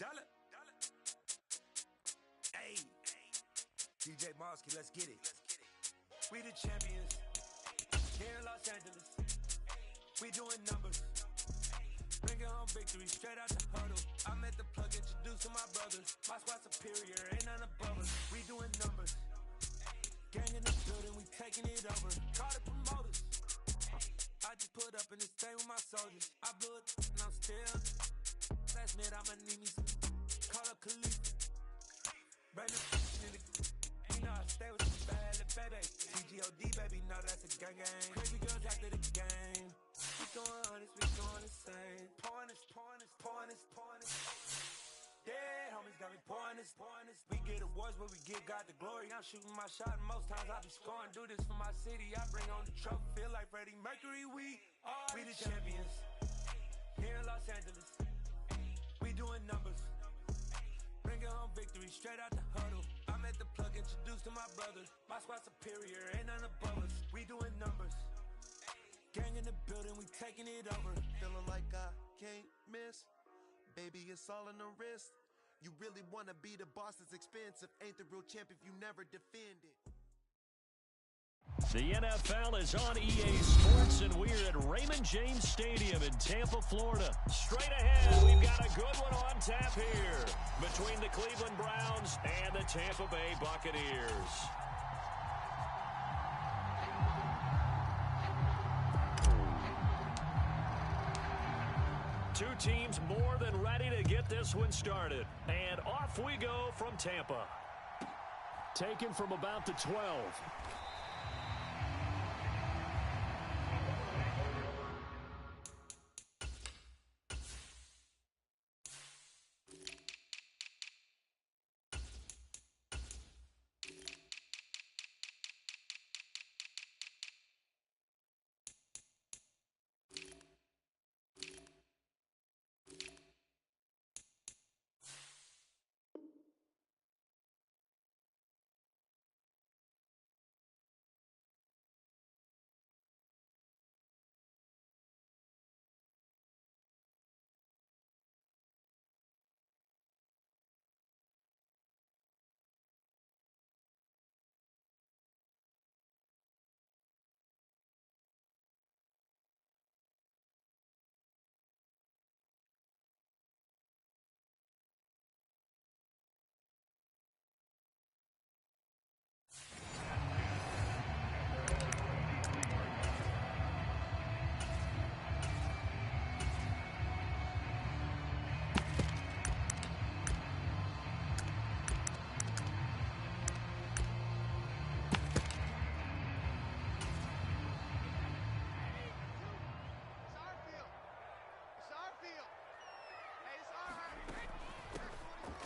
Hey, DJ Mosky, let's get it. We the champions here in Los Angeles. We doing numbers. Bringing home victory straight out the huddle. I'm at the plug, introducing my brothers. My squad superior, ain't none above us. We doing numbers. Gang in the building, we taking it over. Call the promoters. I just put up in this thing with my soldiers. I blew it and I'm still. Last minute I'ma need me some. Call up Khalif. Brand new. You know I stay with the bad baby. CGOD baby, know that's a gang gang. Crazy girls after the game. We going honest, we going insane. Pouring this. Yeah, homies got me pouring this. We get awards where we give God the glory. I'm shooting my shot and most times I be scoring. Do this for my city, I bring on the trophy. Feel like Freddie Mercury, we the champions here in Los Angeles. We doing numbers. Bringing home victory straight out the huddle. I'm at the plug, introduced to my brothers. My squad superior, ain't none above us. We doing numbers. Gang in the building, we taking it over. Feeling like I can't miss. Baby, it's all in the wrist. You really wanna be the boss, it's expensive. Ain't the real champ if you never defend it. The NFL is on EA Sports, and we're at Raymond James Stadium in Tampa, Florida. Straight ahead, we've got a good one on tap here between the Cleveland Browns and the Tampa Bay Buccaneers. Two teams more than ready to get this one started. And off we go from Tampa. Taken from about the 12.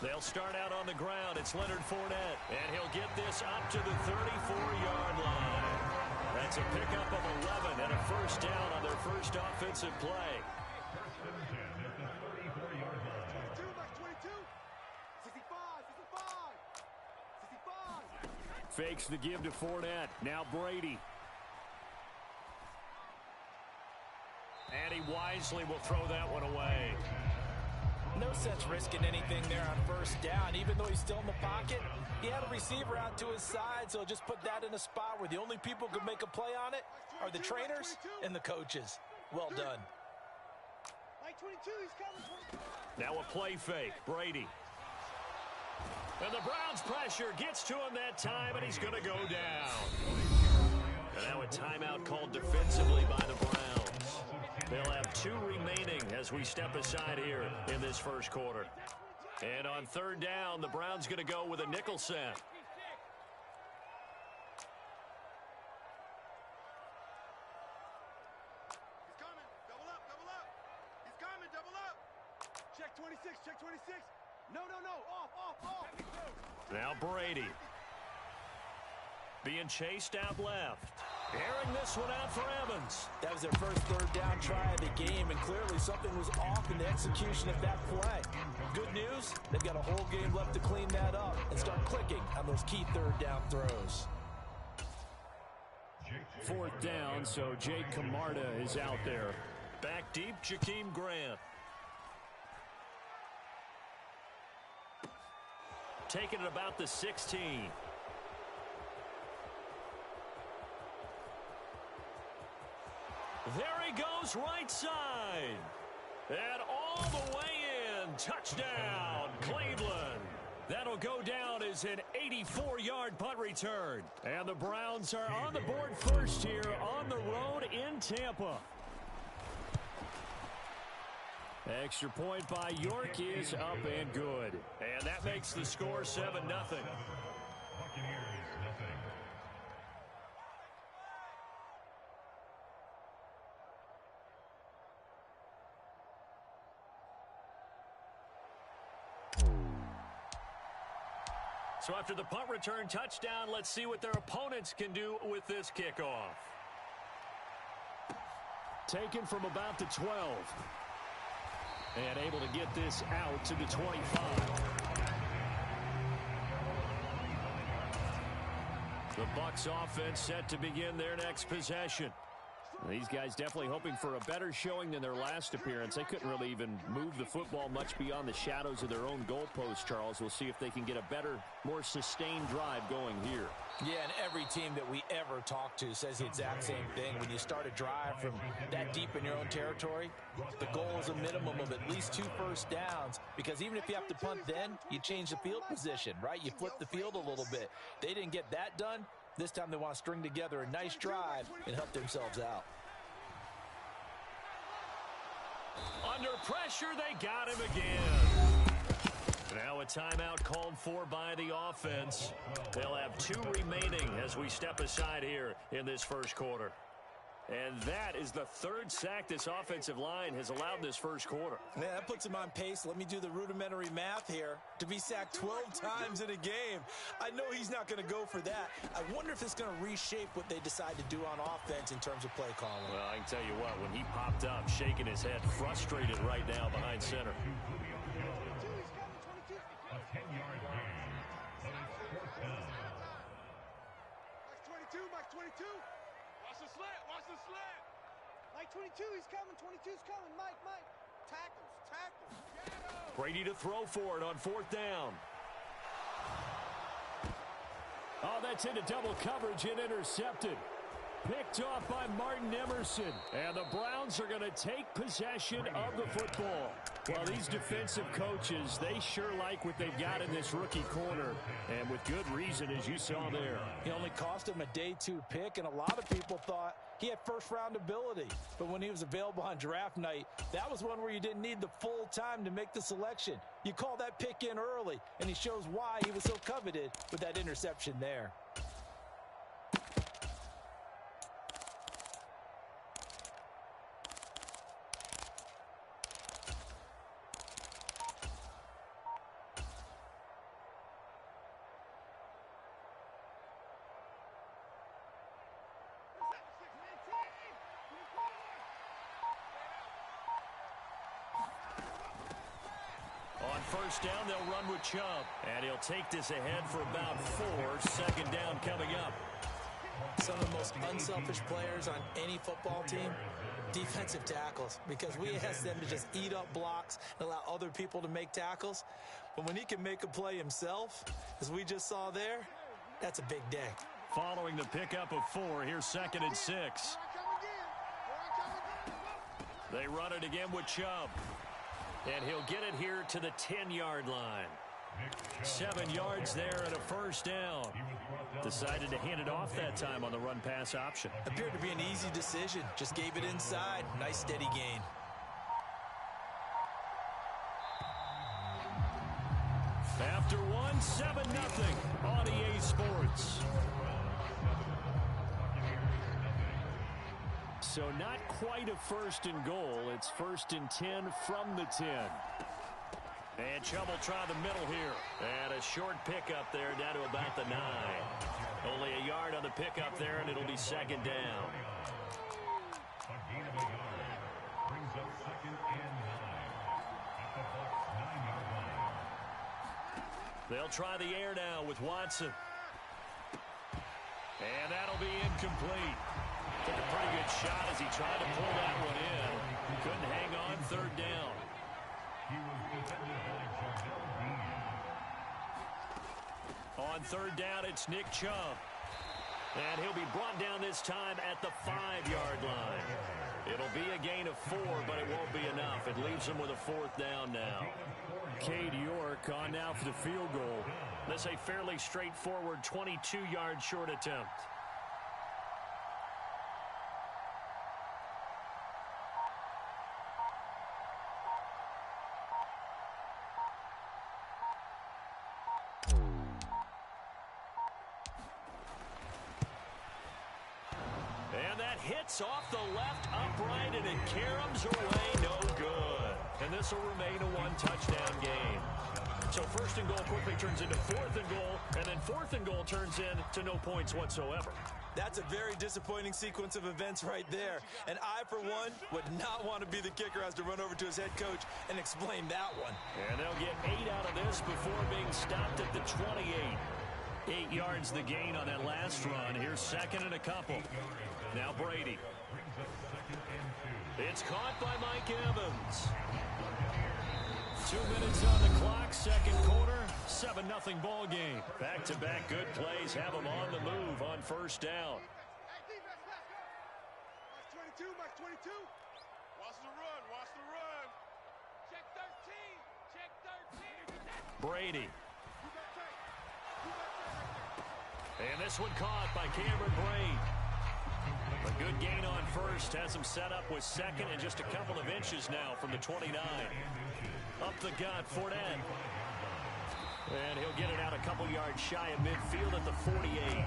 They'll start out on the ground. It's Leonard Fournette, and he'll get this up to the 34-yard line. That's a pickup of 11 and a first down on their first offensive play. Fakes the give to Fournette. Now Brady. And he wisely will throw that one away. No sense risking anything there on first down. Even though he's still in the pocket, he had a receiver out to his side, so just put that in a spot where the only people who can make a play on it are the trainers and the coaches. Well done. Now a play fake. Brady. And the Browns pressure gets to him that time, and he's going to go down. And now a timeout called defensively by the Browns. They'll have 2 remaining as we step aside here in this first quarter. And on third down, the Browns going to go with a nickel set. He's coming. Double up. He's coming. Double up. Check 26. No. Off. Now Brady. Being chased out left. Airing this one out for Evans. That was their first third down try of the game, and clearly something was off in the execution of that play. Good news, they've got a whole game left to clean that up and start clicking on those key third down throws. Fourth down, so Jake Camarda is out there. Back deep, Jakeem Grant. take it at about the 16. There he goes right side. And all the way in. Touchdown, Cleveland. That'll go down as an 84-yard punt return. And the Browns are on the board first here on the road in Tampa. Extra point by York is up and good. And that makes the score 7-0. So after the punt return touchdown, let's see what their opponents can do with this kickoff. Taken from about the 12. And able to get this out to the 25. The Bucs offense set to begin their next possession. These guys definitely hoping for a better showing than their last appearance. They couldn't really even move the football much beyond the shadows of their own goalpost, Charles. We'll see if they can get a better, more sustained drive going here. Yeah, and every team that we ever talk to says the exact same thing. When you start a drive from that deep in your own territory, the goal is a minimum of at least 2 first downs, because even if you have to punt then, you change the field position, right? You flip the field a little bit. They didn't get that done. This time they want to string together a nice drive and help themselves out. Under pressure, they got him again. Now a timeout called for by the offense. They'll have 2 remaining as we step aside here in this first quarter. And that is the 3rd sack this offensive line has allowed this first quarter. Man, that puts him on pace. Let me do the rudimentary math here. To be sacked 12 times in a game, I know he's not going to go for that. I wonder if it's going to reshape what they decide to do on offense in terms of play calling. Well, I can tell you what, when he popped up, shaking his head, frustrated right now behind center. A 10-yard gain. But it's 4th down. Max 22, Max 22. Watch the slant, watch the slant. Mike 22, he's coming, 22's coming. Mike. Tackles. Brady to throw for it on 4th down. Oh, that's into double coverage and intercepted. Picked off by Martin Emerson. And the Browns are going to take possession of the football. Well, these defensive coaches, they sure like what they've got in this rookie corner. And with good reason, as you saw there. He only cost him a day 2 pick, and a lot of people thought he had first-round ability. But when he was available on draft night, that was one where you didn't need the full time to make the selection. You call that pick in early, and he shows why he was so coveted with that interception there. First down, they'll run with Chubb. And he'll take this ahead for about 4. 2nd down coming up. Some of the most unselfish players on any football team, defensive tackles, because we ask them to just eat up blocks and allow other people to make tackles. But when he can make a play himself, as we just saw there, that's a big day. Following the pickup of 4, here's 2nd and 6. They run it again with Chubb. And he'll get it here to the 10-yard line. 7 yards there and a first down. Decided to hand it off that time on the run-pass option. Appeared to be an easy decision. Just gave it inside. Nice steady gain. After 1, 7-0 on EA Sports. So not quite a 1st and goal. It's 1st and 10 from the 10. And Chubb will try the middle here. And a short pickup there down to about the 9. Only a yard on the pickup there, and it'll be 2nd down. Brings up 2nd and 9. At the Bucs 9-yard line. They'll try the air now with Watson. And that'll be incomplete. Took a pretty good shot as he tried to pull that one in. Couldn't hang on 3rd down. He was defended by Jardel Dean. On third down, it's Nick Chubb. And he'll be brought down this time at the 5-yard line. It'll be a gain of 4, but it won't be enough. It leaves him with a 4th down now. Cade York on now for the field goal. This a fairly straightforward 22-yard short attempt. And that hits off the left upright, and it caroms away, no good. And this will remain a 1-touchdown game. So 1st and goal quickly turns into 4th and goal, and then 4th and goal turns into no points whatsoever. That's a very disappointing sequence of events right there. And I, for one, would not want to be the kicker who has to run over to his head coach and explain that one. And they'll get 8 out of this before being stopped at the 28. 8 yards the gain on that last run. Here's 2nd and a couple. Now Brady. It's caught by Mike Evans. 2 minutes on the clock, 2nd quarter, 7-0 ball game. Back-to-back good plays have them on the move on 1st down. Hey, defense, let's go. Mark 22, Mark 22. Watch the run, watch the run. Check 13, check 13. Brady. You got tight. You got tight. And this one caught by Cameron Brate. A good gain on 1st, has him set up with 2nd and just a couple of inches now from the 29. Up the gut, Fournette. And he'll get it out a couple yards shy of midfield at the 48.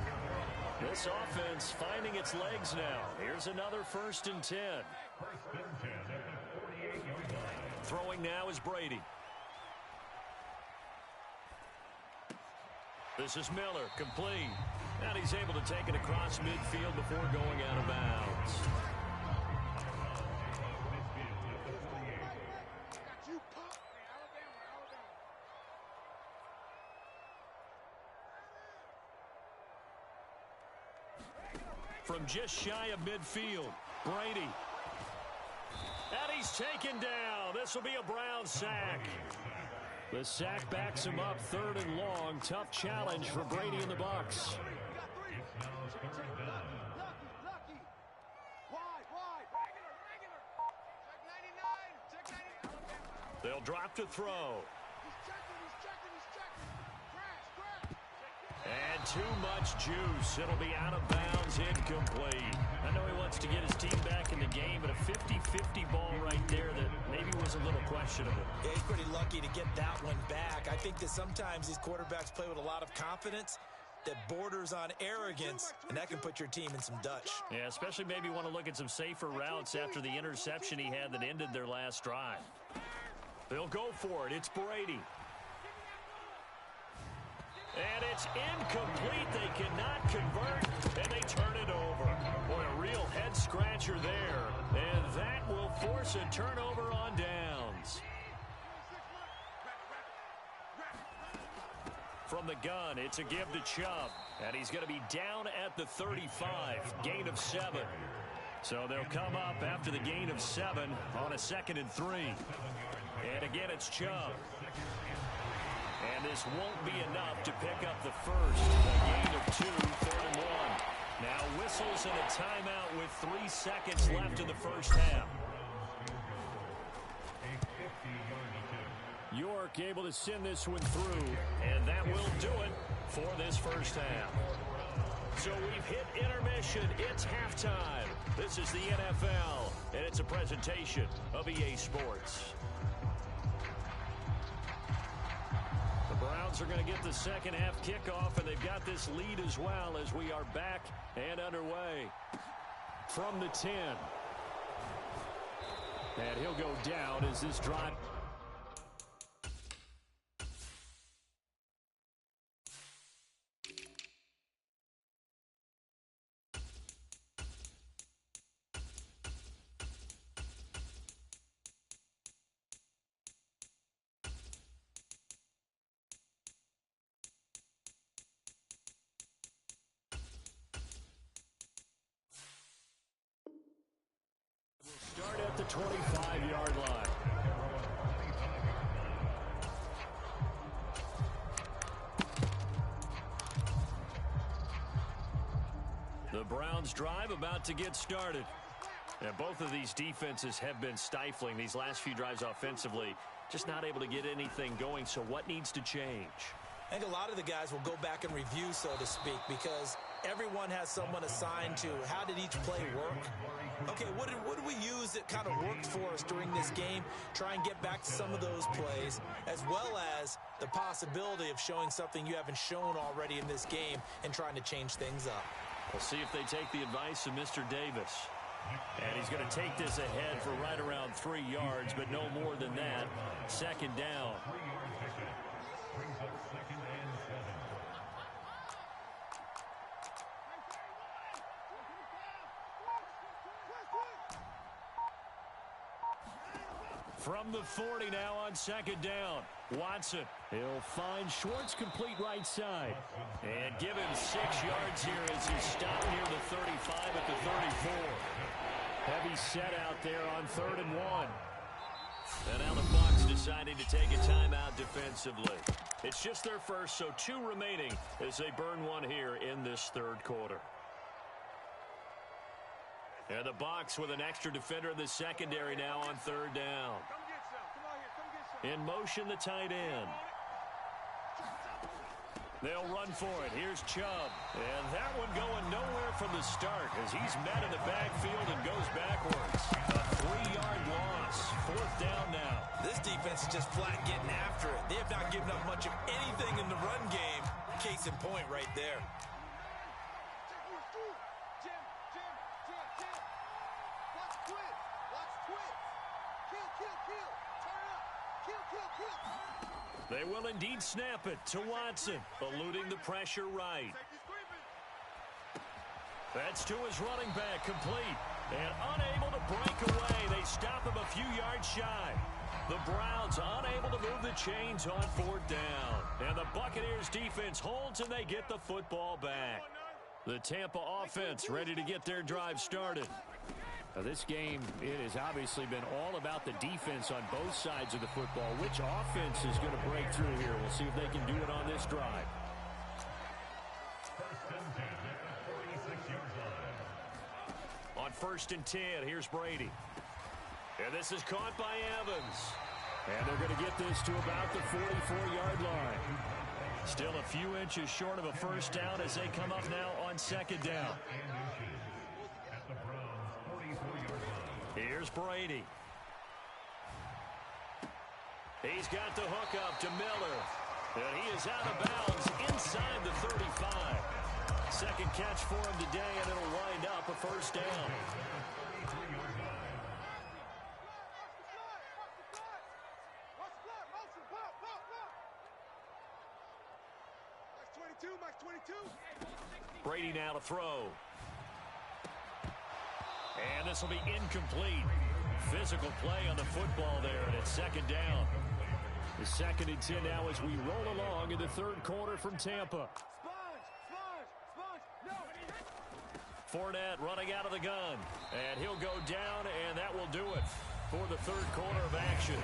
This offense finding its legs now. Here's another 1st and 10. Throwing now is Brady. This is Miller, complete. And he's able to take it across midfield before going out of bounds. From just shy of midfield, Brady. And he's taken down. This will be a Brown sack. The sack backs him up 3rd and long. Tough challenge for Brady and the Bucs. Lucky. Wide. Regular. Check 99. They'll drop to throw. He's checking. Crash. And too much juice. It'll be out of bounds, incomplete. I know he wants to get his team back in the game, but a 50-50 ball right there that maybe was a little questionable. Yeah, he's pretty lucky to get that one back. I think that sometimes these quarterbacks play with a lot of confidence that borders on arrogance, and that can put your team in some Dutch. Yeah, especially maybe want to look at some safer routes after the interception he had that ended their last drive. They'll go for it. It's Brady. And it's incomplete. They cannot convert, and they turn it over. Boy, a real head-scratcher there. And that will force a turnover on downs. From the gun, it's a give to Chubb. And he's going to be down at the 35. Gain of 7. So they'll come up after the gain of 7 on a 2nd and 3. And again, it's Chubb. And this won't be enough to pick up the first. A gain of 2, 3rd and 1. Now whistles and a timeout with 3 seconds left in the first half. York able to send this one through, and that will do it for this first half. So we've hit intermission. It's halftime. This is the NFL, and it's a presentation of EA Sports. The Browns are going to get the second half kickoff, and they've got this lead as well as we are back and underway from the 10. And he'll go down as this drive. Start at the 25-yard line. The Browns drive about to get started. And both of these defenses have been stifling these last few drives offensively. Just not able to get anything going. So what needs to change? I think a lot of the guys will go back and review, so to speak, because everyone has someone assigned to how did each play work. Okay, what did we use that kind of worked for us during this game? Try and get back to some of those plays, as well as the possibility of showing something you haven't shown already in this game and trying to change things up. We'll see if they take the advice of Mr. Davis. And he's going to take this ahead for right around 3 yards, but no more than that. Second down. From the 40 now on second down. Watson. He'll find Schwartz complete right side. And give him 6 yards here as he stopped near the 35 at the 34. Heavy set out there on 3rd and 1. And now the Bucs deciding to take a timeout defensively. It's just their first, so 2 remaining as they burn one here in this 3rd quarter. And the Bucs with an extra defender in the secondary now on 3rd down. In motion, the tight end. They'll run for it. Here's Chubb. And that one going nowhere from the start as he's met in the backfield and goes backwards. A 3-yard loss. 4th down now. This defense is just flat getting after it. They have not given up much of anything in the run game. Case in point right there. They will indeed snap it to Watson, eluding the pressure right. That's to his running back, complete. And unable to break away. They stop him a few yards shy. The Browns unable to move the chains on 4th down. And the Buccaneers defense holds and they get the football back. The Tampa offense ready to get their drive started. Now this game, it has obviously been all about the defense on both sides of the football. Which offense is going to break through here? We'll see if they can do it on this drive. On 1st and 10, here's Brady. And this is caught by Evans. And they're going to get this to about the 44-yard line. Still a few inches short of a 1st down as they come up now on 2nd down. Here's Brady. He's got the hook up to Miller. And he is out of bounds inside the 35. Second catch for him today, and it'll wind up a 1st down. Brady now to throw. And this will be incomplete. Physical play on the football there, and it's 2nd down. The 2nd and 10 now as we roll along in the 3rd quarter from Tampa. Fournette running out of the gun. And he'll go down, and that will do it for the 3rd quarter of action.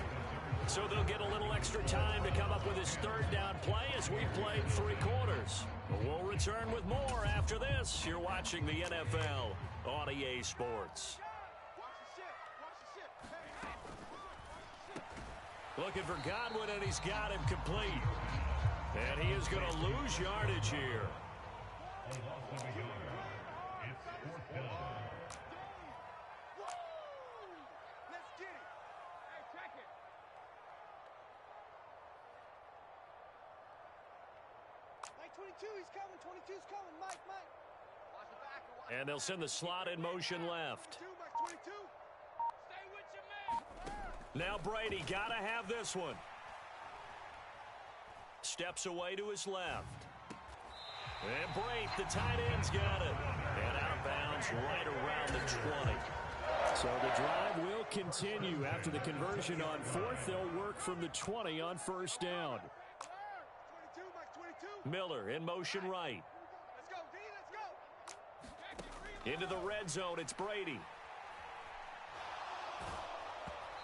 So they'll get a little extra time to come up with his 3rd down play as we've played 3 quarters. We'll return with more after this. You're watching the NFL on EA Sports. Looking for Godwin, and he's got him complete. And he is going to lose yardage here. And they'll send the slot in motion left. Now Brady got to have this one. Steps away to his left. And Brate, the tight end's got it. And out of bounds right around the 20. So the drive will continue after the conversion on 4th. They'll work from the 20 on 1st down. Miller in motion right. Into the red zone, it's Brady.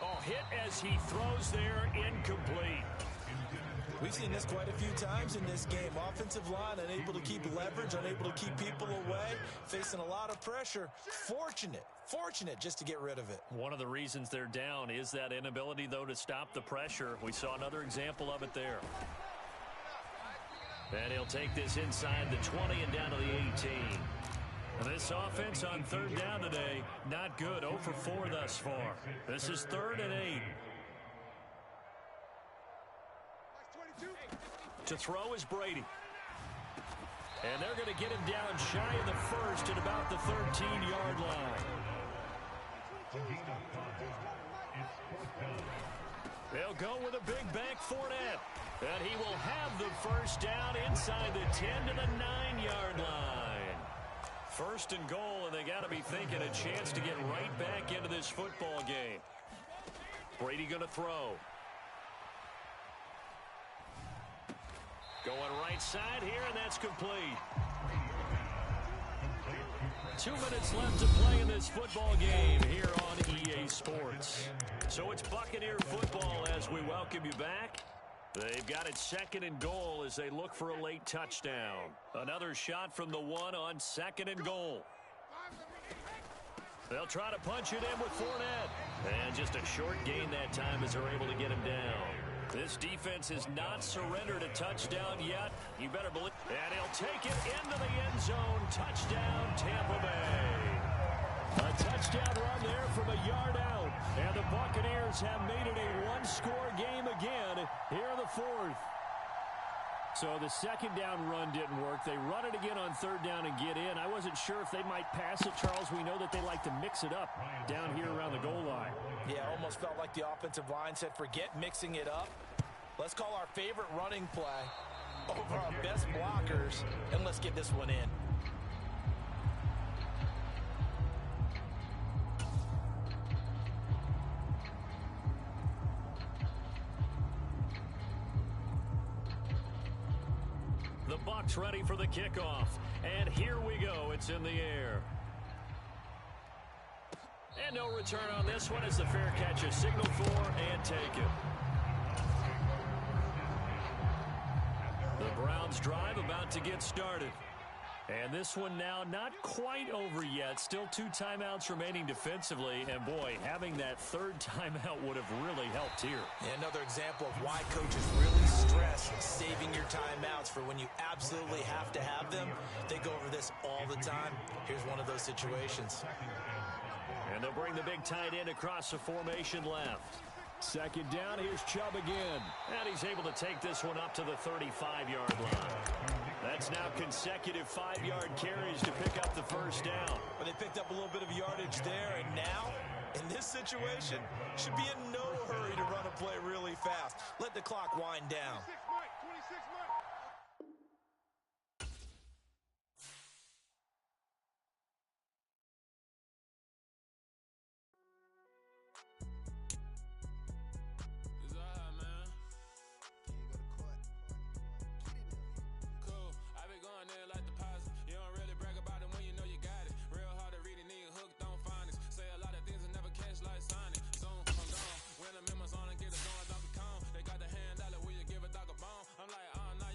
Oh, hit as he throws there, incomplete. We've seen this quite a few times in this game. Offensive line unable to keep leverage, unable to keep people away. facing a lot of pressure. Fortunate just to get rid of it. One of the reasons they're down is that inability, though, to stop the pressure. We saw another example of it there. And he'll take this inside the 20 and down to the 18. And this offense on third down today, not good. 0 for 4 thus far. This is 3rd and 8. To throw is Brady. And they're going to get him down shy of the first at about the 13-yard line. They'll go with a big back Fournette. And he will have the first down inside the 10 to the 9-yard line. 1st and goal, and they got to be thinking a chance to get right back into this football game. Brady going to throw. Going right side here, and that's complete. 2 minutes left to play in this football game here on EA Sports. So it's Buccaneer football as we welcome you back. They've got it 2nd and goal as they look for a late touchdown. Another shot from the 1 on 2nd and goal. They'll try to punch it in with Fournette. And just a short gain that time as they're able to get him down. This defense has not surrendered a touchdown yet. You better believe. And he'll take it into the end zone. Touchdown, Tampa Bay. A touchdown run there from a yard out. And the Buccaneers have made it a one-score game again here in the 4th. So the 2nd down run didn't work. They run it again on 3rd down and get in. I wasn't sure if they might pass it, Charles. We know that they like to mix it up down here around the goal line. Yeah, almost felt like the offensive line said, forget mixing it up. Let's call our favorite running play over our best blockers, and let's get this one in. The Bucs ready for the kickoff. And here we go. It's in the air. And no return on this one as the fair catch is signaled for and taken. The Browns drive about to get started. And this one now not quite over yet. Still 2 timeouts remaining defensively. And, boy, having that 3rd timeout would have really helped here. Another example of why coaches really stress saving your timeouts for when you absolutely have to have them. They go over this all the time. Here's one of those situations. And they'll bring the big tight end across the formation left. 2nd down, here's Chubb again. And he's able to take this one up to the 35-yard line. That's now consecutive 5-yard carries to pick up the first down. But they picked up a little bit of yardage there, and now, in this situation, should be in no hurry to run a play really fast. Let the clock wind down. 26 Mike. I'm like, oh, no,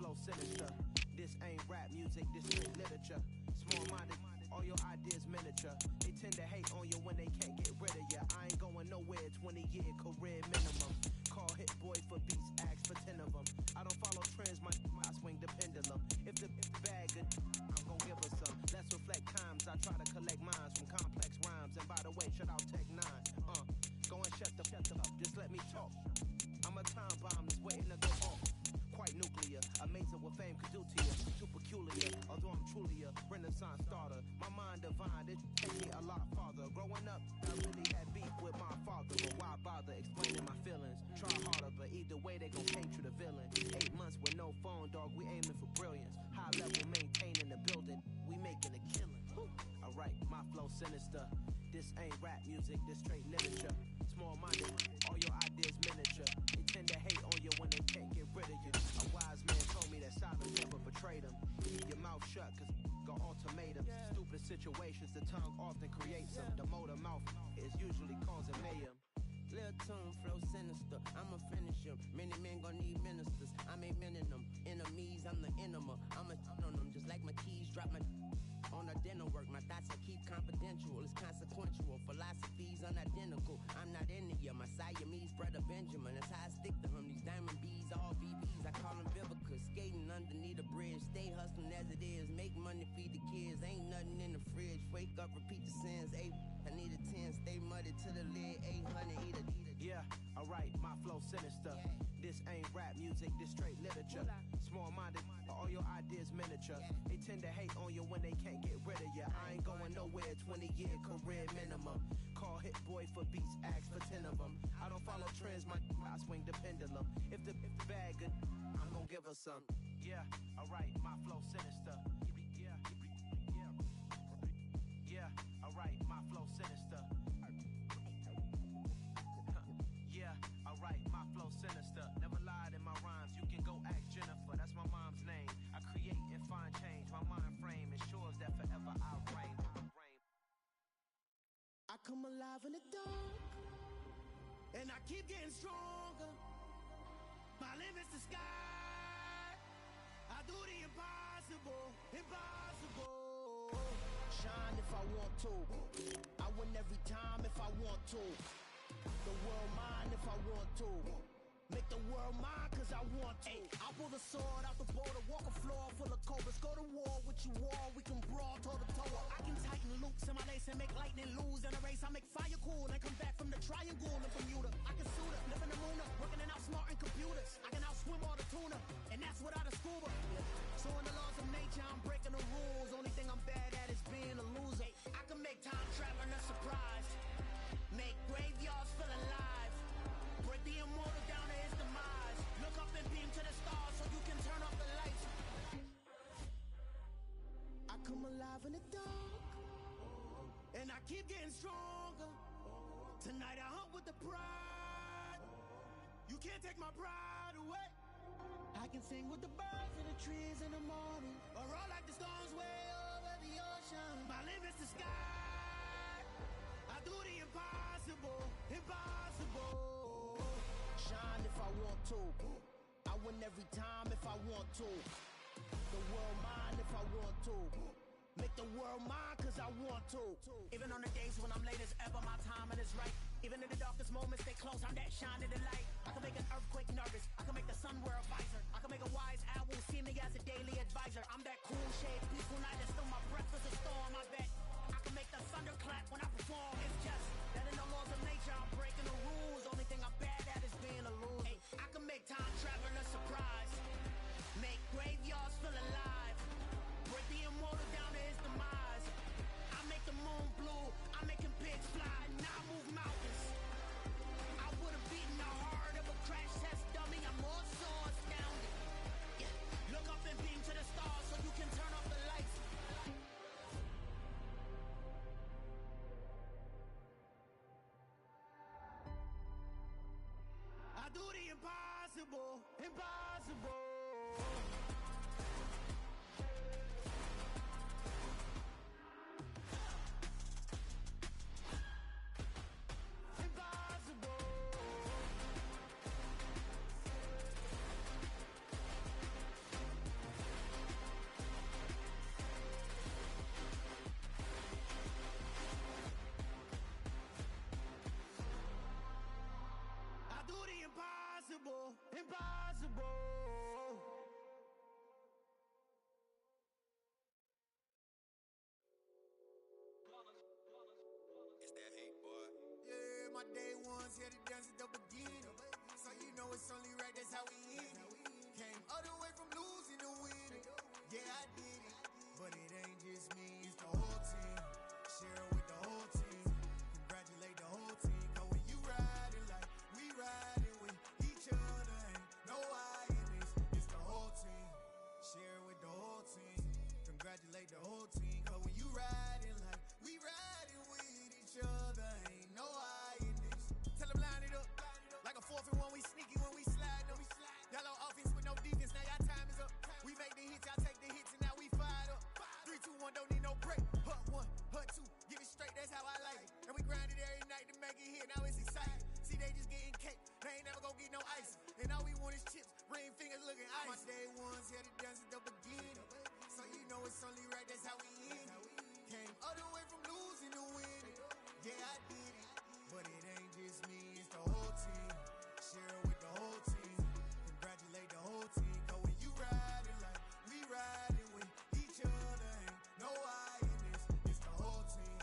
flow sinister. This ain't rap music, this straight literature. Small-minded, all your ideas miniature. They tend to hate on you when they can't get rid of you. I ain't going nowhere, 20-year career minimum. Call hit boy for beats, ask for 10 of them. I don't follow trends, I swing the pendulum. If the bag good, I'm gon' give her some. Let's reflect times, I try to collect minds from complex rhymes. And by the way, shout out Tech 9. Go and shut the up, just let me talk. I'm a time bomb that's waiting to go off. Quite nuclear, amazing what fame could do to you. Too peculiar, although I'm truly a renaissance starter. My mind divine, it take me a lot farther. Growing up, I really had beef with my father. But why bother explaining my feelings? Try harder, but either way they gon' paint you the villain. 8 months with no phone, dog, we aiming for brilliance. High level maintaining the building, we making a killing. Alright, my flow sinister. This ain't rap music, this straight literature. Small-minded, all your ideas miniature. They tend to hate on you when they can't get rid of you. A wise man told me that silence never betrayed him. Keep your mouth shut, cause got ultimatums. Stupid situations, the tongue often creates them. The motor mouth is usually causing mayhem. Lil' tune, flow sinister, I'ma finish him. Many men gon' need ministers, I'm aiming them. Enemies, I'm the enema. I'ma on them just like my keys, drop my on the dinner work. My thoughts I keep confidential, it's consequential. Philosophies unidentical, I'm not in the my Siamese brother Benjamin. That's how I stick to him, these diamond bees, all VBs. I call them Vivica, skating underneath a bridge. Stay hustling as it is, make money, feed the kids. Ain't nothing in the fridge, wake up, repeat the sins. I need a 10, stay muddy to the lid. 800, eat a. Yeah, alright, my flow sinister. This ain't rap music, this straight literature. Small-minded, all your ideas miniature. They tend to hate on you when they can't get rid of you. I ain't going nowhere, 20-year career minimum. Call hit boy for beats, ask for 10 of them. I don't follow trends, I swing the pendulum. If the bag good, I'm gon' give her some. Yeah, alright, my flow sinister. Yeah, alright, my flow sinister. Yeah, alright, my flow sinister. Never lied in my rhymes, you can go ask Jennifer, that's my mom's name. I create and find change, my mind frame ensures that forever I reign. I come alive in the dark, and I keep getting stronger. My limit's the sky. I do the impossible, impossible. Shine if I want to. I win every time if I want to. The world mine if I want to. Make the world mine cause I want to. I'll pull the sword out the border, walk a floor full of cobras. Go to war with you war, we can brawl toe to toe. I can tighten loops in my lace and make lightning lose in a race. I make fire cool and come back from the triangle in Bermuda. I can suit up, live in the moon up, working and outsmarting computers. I can outswim all the tuna, and that's without a scuba. So in the laws of nature, I'm breaking the rules. Only thing I'm bad at is being a loser. I can make time traveling a surprise. Make graveyards feel alive. Break the immortal down to his demise. Look up and beam to the stars so you can turn off the lights. I come alive in the dark, and I keep getting stronger. Tonight I hunt with the pride. You can't take my pride away. I can sing with the birds and the trees in the morning, or roll like the storms way over the ocean. My limit's the sky. I do the impossible, impossible. Shine if I want to. I win every time if I want to. The world mine if I want to. Make the world mine cause I want to. Even on the days when I'm late as ever, my timing is right. Even in the darkest moments, stay close, I'm that shining the light. I can make an earthquake nervous, I can make the sun wear a visor. I can make a wise owl see me as a daily advisor. I'm that cool shade, peaceful night, and still my breath is a storm, I bet. I can make the thunder clap when I perform. It's just that in the laws of nature, I'm breaking the rules. Only thing I'm bad at is being a loser. I can make time traveling a surprise. Make graveyards feel alive. Break the immortal down to his demise. I make the moon blue. I'm making pigs fly. Now I move mountains. I would have beaten the heart of a crash test dummy. I'm more so astounded. ones here to dance at the beginning. So you know it's only right, that's how we end it. Came all the way from losing to winning. Yeah, I did it. But it ain't just me, it's the whole team. Share it with the whole team. Congratulate the whole team. Cause when you riding like we riding with each other, ain't no I in this. It's the whole team. Share it with the whole team. Congratulate the whole team. Cause when you riding like we riding with each other, ain't no I in this. Tell them line it up. Like a 4th and 1, we sneaky when we slide them. Y'all on offense with no defense, now y'all time is up. We make the hits, y'all take the hits, and now we fired up. 3, 2, 1, don't need no break. Hut 1, hut 2, give it straight, that's how I like it. And we grind it every night to make it hit, now it's exciting. See, they just getting cake, they ain't never gonna get no ice. And all we want is chips, ring fingers looking ice. My day ones here to dance at the beginning. So you know it's only right, that's how we end it. Came all the way from losing to winning. Yeah, I did it. But it ain't just me, it's the whole team. Share it with the whole team. Congratulate the whole team. Cause when you riding like we riding with each other, ain't no I in this. It's the whole team.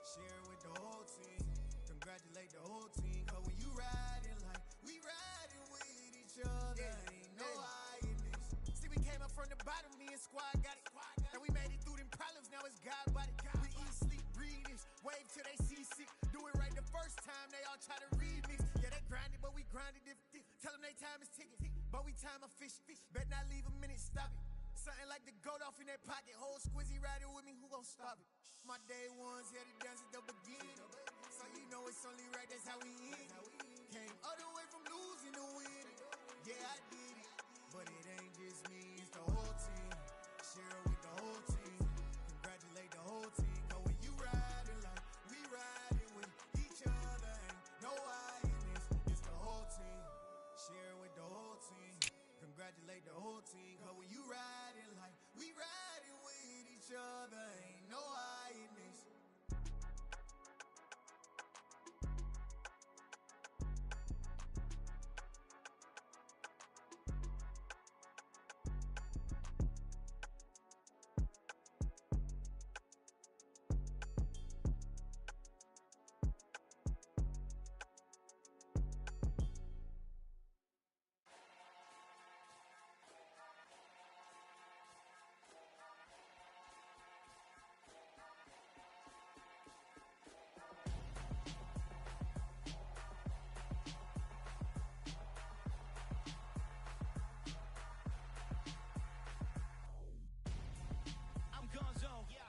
Share it with the whole team. Congratulate the whole team. Cause when you riding like we riding with each other, ain't no I in this. See, we came up from the bottom, me and squad got it. And we made it through them problems, now it's God body. We eat, sleep, breathe this. Wave till they see sick. Do it right the first time, they all try to remix. Yeah, they grinded, but we grinded different. Tell them they time is ticking, but we time a fish. Bet not leave a minute, stop it. Something like the goat off in that pocket. Whole squizzy riding with me, who gon' stop it? My day ones here to dance at the beginning. So you know it's only right, that's how we end it. Came all the way from losing to winning. Yeah, I did it. But it ain't just me, it's the whole team. Share it with the whole team. Congratulate the whole team. Cause when you riding like we riding with each other, ain't no I in this. It's the whole team. Share it with the whole team. Congratulate the whole team. Cause when you riding like we riding with each other, ain't no I in this.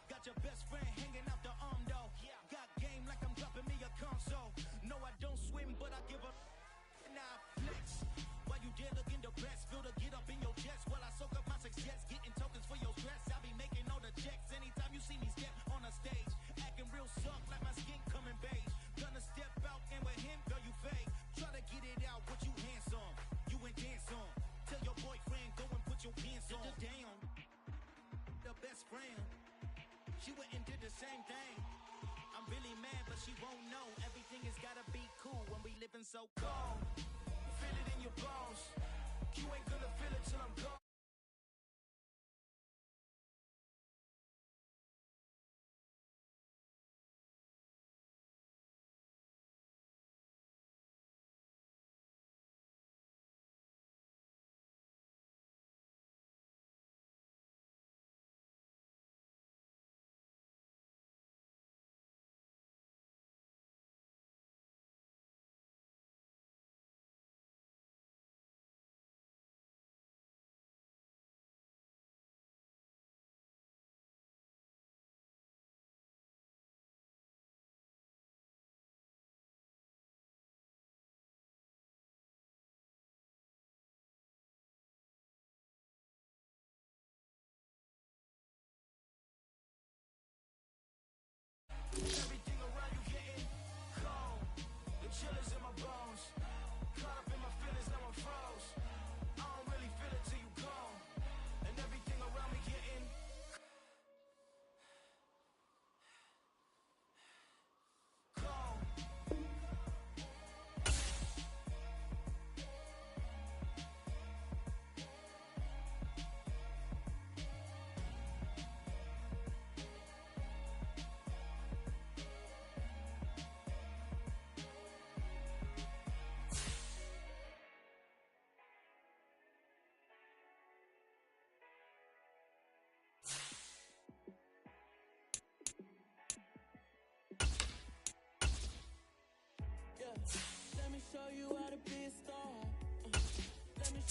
Got your best friend hanging out the arm though. Got game like I'm dropping me a console. No, I don't swim, but I give a now flex. While you there looking the best, feel the get up in your chest while I soak up my success, getting tokens for your stress. I be making all the checks anytime you see me step on a stage, acting real soft like my skin coming beige. Gonna step out and with him, girl, you fake. Try to get it out, what you handsome, you ain't dance on. Tell your boyfriend go and put your pants on. Down, the best friend. She went and did the same thing. I'm really mad, but she won't know. Everything has gotta be cool when we living so cold. Feel it in your bones. You ain't gonna feel it till I'm gone.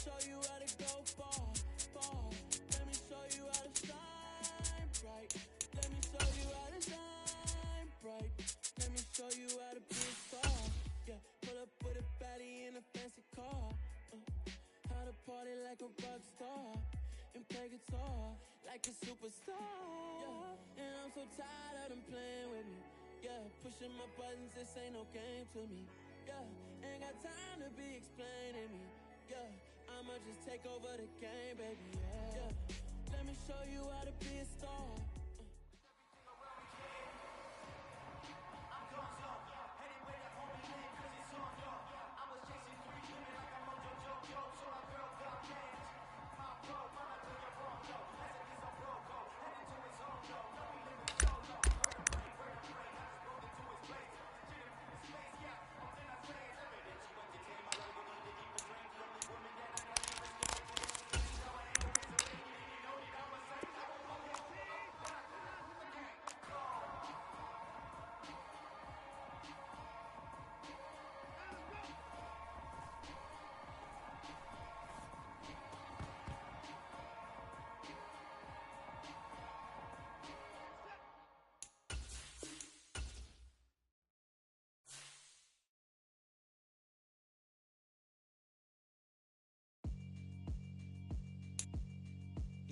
show you how to go far, far. Let me show you how to shine bright. Let me show you how to shine bright. Let me show you how to be a star. Yeah, pull up with a baddie in a fancy car. How to party like a rock star and play guitar like a superstar. Yeah, and I'm so tired of them playing with me. Yeah, pushing my buttons, this ain't no game to me. Yeah, ain't got time to be explaining me. Yeah, I'ma just take over the game, baby. Yeah, let me show you how to be a star.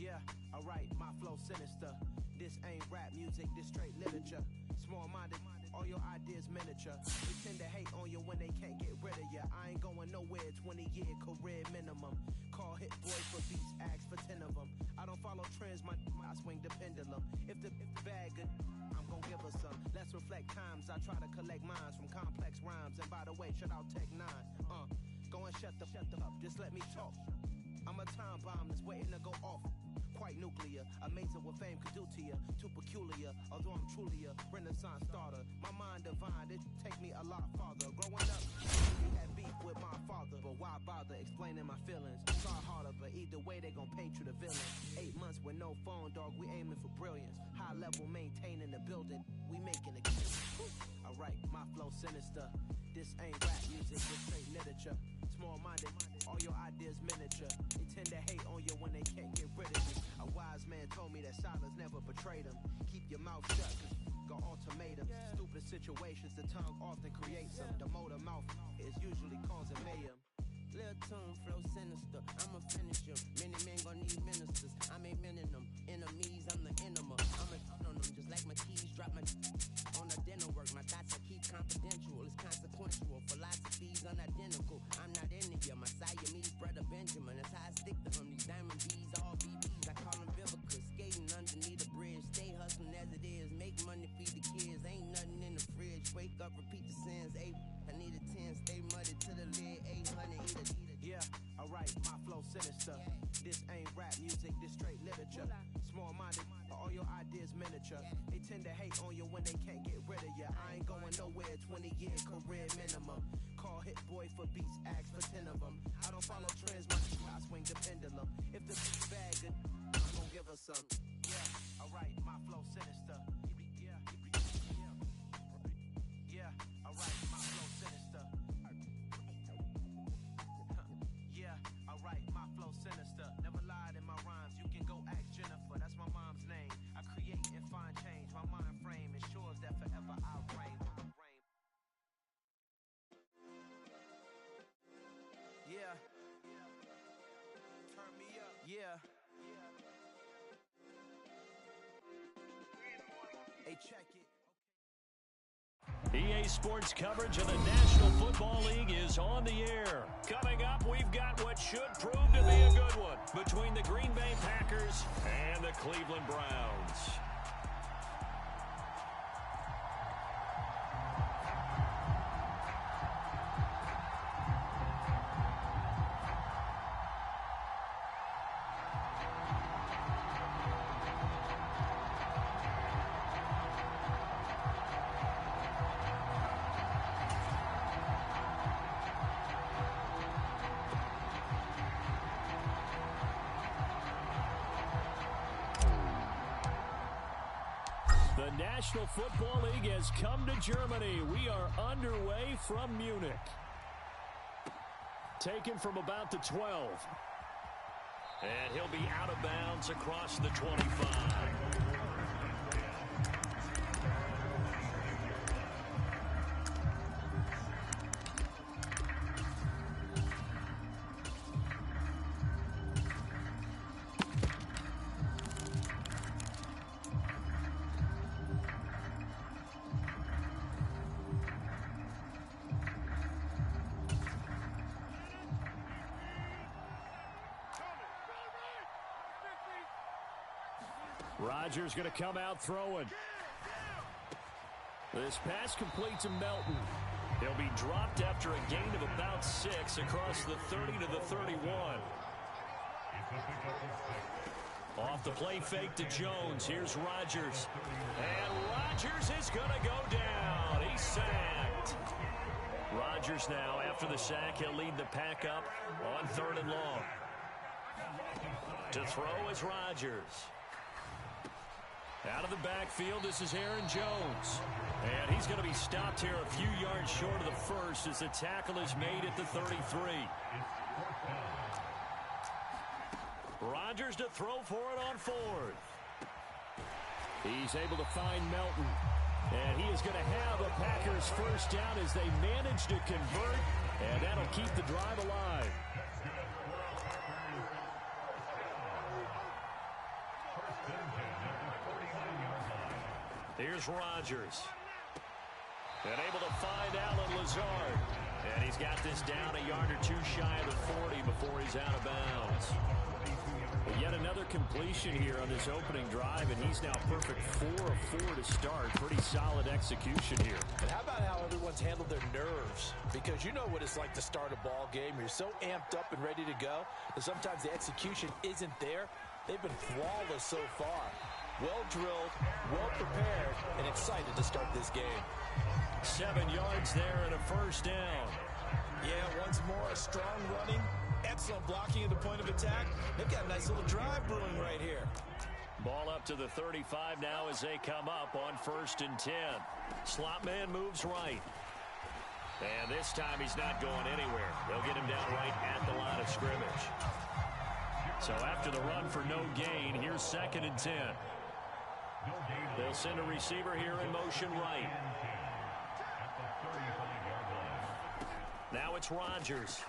Yeah, alright, my flow sinister. This ain't rap music, this straight literature. Small-minded, all your ideas miniature. They tend to hate on you when they can't get rid of you. I ain't going nowhere, 20-year career minimum. Call hit boys for beats, ask for 10 of them. I don't follow trends, I swing the pendulum. If the bag good, I'm gon' give her some. Let's reflect times, I try to collect minds from complex rhymes. And by the way, shut out Tech 9. Go and shut the up, just let me talk. I'm a time bomb that's waiting to go off. Quite nuclear, amazing what fame could do to you. Too peculiar, although I'm truly a renaissance starter. My mind divine, it take me a lot farther. Growing up, we had beef with my father, but why bother explaining my feelings? Try harder, but either way they gon' paint you the villain. 8 months with no phone, dog, we aiming for brilliance. High level, maintaining the building, we making a kill. Alright, my flow sinister. This ain't rap music, this straight literature. Small-minded, all your ideas miniature. They tend to hate on you when they can't get rid of you. A wise man told me that silence never betrayed him. Keep your mouth shut, got ultimatums. Stupid situations, the tongue often creates them. The motor mouth is usually causing mayhem. Lil' tune, flow sinister, I'ma finish him. Many men gon' need ministers, I'm aiming them. Enemies, I'm the enema. I'ma turn on them just like my keys, drop my on the dental work. My thoughts I keep confidential, it's consequential. Philosophies unidentical, I'm not into you. My Siamese brother Benjamin, that's how I stick to him. These diamond B's, all BBs, I call them Vivica. Skating underneath the bridge, stay hustling as it is. Make money, feed the kids, ain't nothing in the fridge. Wake up, repeat the sins, I need a 10, stay muddy to the lid, 800, Yeah, alright, my flow sinister. This ain't rap music, this straight literature. Small-minded, all your ideas miniature. They tend to hate on you when they can't get rid of you. I ain't going nowhere, 20-year career minimum. Call hit boy for beats, ask for 10 of them. I don't follow trends, I swing the pendulum. If the bag good, I'm gon' give her some. Yeah, alright, my flow sinister. Yeah, alright, my flow sinister. Yeah, alright, my flow sinister. Never lied in my rhymes, you can go ask Jennifer, that's my mom's name. I create and find change, my mind frame ensures that forever I'll reign. Yeah. Turn me up. Yeah. Hey, check it. EA Sports coverage of the National Football League is on the air. Coming up, we've got what should prove to be a good one between the Green Bay Packers and the Cleveland Browns. The National Football League has come to Germany. We are underway from Munich. Taken from about the 12. And he'll be out of bounds across the 25. Rodgers going to come out throwing. This pass complete to Melton. He'll be dropped after a gain of about 6 across the 30 to the 31. Off the play fake to Jones. Here's Rodgers. And Rodgers is going to go down. He's sacked. Rodgers now, after the sack, he'll lead the pack up on 3rd and long. To throw is Rodgers. Out of the backfield, this is Aaron Jones. And he's going to be stopped here a few yards short of the first as the tackle is made at the 33. Rodgers to throw for it on 4th. He's able to find Melton. And he is going to have the Packers first down as they manage to convert. And that'll keep the drive alive. Here's Rodgers. And able to find Allen Lazard. And he's got this down a yard or 2 shy of the 40 before he's out of bounds. But yet another completion here on this opening drive, and he's now perfect 4 of 4 to start. Pretty solid execution here. And how about how everyone's handled their nerves? Because you know what it's like to start a ball game. You're so amped up and ready to go that sometimes the execution isn't there. They've been flawless so far. Well drilled, well prepared, and excited to start this game. 7 yards there and a first down. Yeah, once more, a strong running, excellent blocking at the point of attack. They've got a nice little drive brewing right here. Ball up to the 35 now as they come up on 1st and 10. Slot man moves right. And this time he's not going anywhere. They'll get him down right at the line of scrimmage. So after the run for no gain, here's 2nd and 10. They'll send a receiver here in motion right. Now it's Rodgers.